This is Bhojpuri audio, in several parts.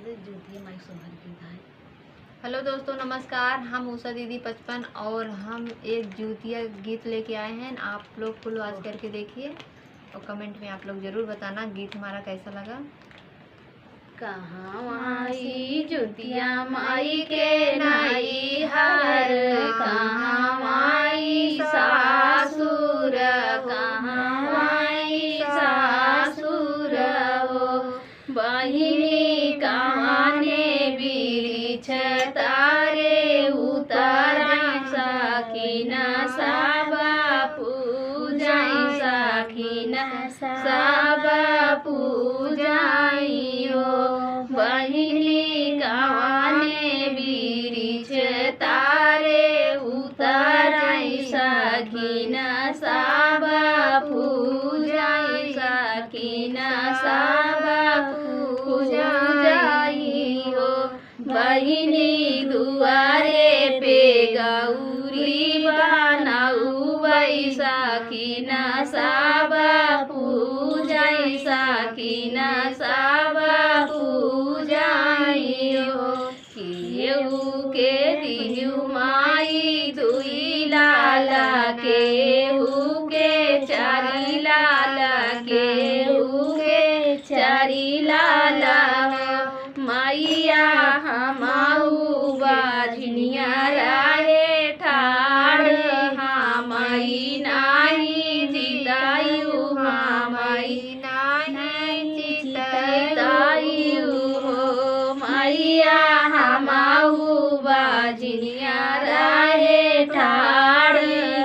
ज्योति माई सोहर की गाय। हेलो दोस्तों, नमस्कार। हम उषा दीदी 55 और हम एक ज्योतिया गीत लेके आए हैं। आप लोग फुल वॉच करके देखिए और कमेंट में आप लोग ज़रूर बताना गीत हमारा कैसा लगा। कहाँ आई ज्योतिया माई के नाई हर, कहाँ माई सासुर, कहाँ माई सासुर हो। बहिनी कहाने बिरिछ तारे उतराई सखीना साबा पूजाई, सखीना साबा पूजाई हो। बहिनी कहाने बिरिछ तारे उतराई सखीना साबा पूजाई, सखीना साबा पूजाई हो। बहिनी दुआरे पे गौरी बनाऊ वै, सखीना साबा पूजाई, सखीना साबा पूजाई हो। केहू के दिहु माई दुई लाला, केहू के चारी लाला, केहू के चारी लाला। मैया हमाऊ बाझनिया राहे ठाड़, हमाई नाही जितायु, हमाई नाही जितायु हो। मैया हमाऊ बाझनिया राहे ठाड़,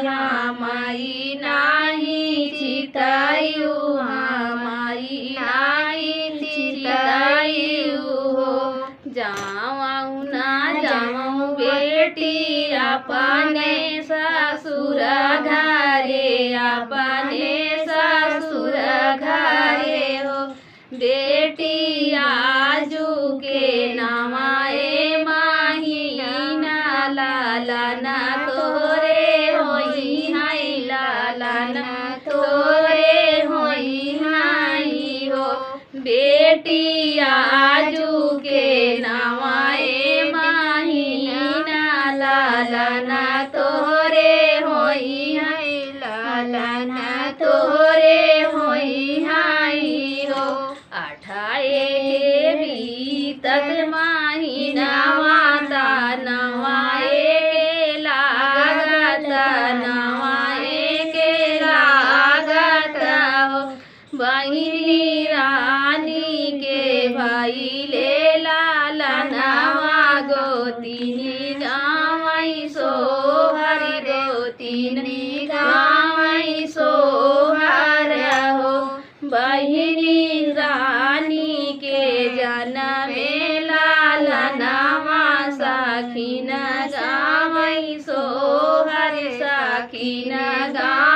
हमाई नाही जितायु, हमाई नाही जितायु हो। जाऊँ ना जाऊँ बेटी अपने ससुर घरे, अपने ससुर घरे हो। बेटी आजू के नवाए माहीना, लाला ना तोरे होई हाय, लाला ना तोरे होई हाय हो। बेटी आजू के नवाए माहीना, लाला ना तोरे होई हाय, लाला ना तोरे होई हाय हो। अठाए के बीतत महीना माता, नवाए के लागत, नवाए के लागत हो। बहिनी रानी के भाई ले लाला नवा, गोतिनी गावई सोहर, गोतिनी गावई सोहर हो। बहिनी रानी के जनमे लाला नवा, सखीना गावई सोहर, सखीना गा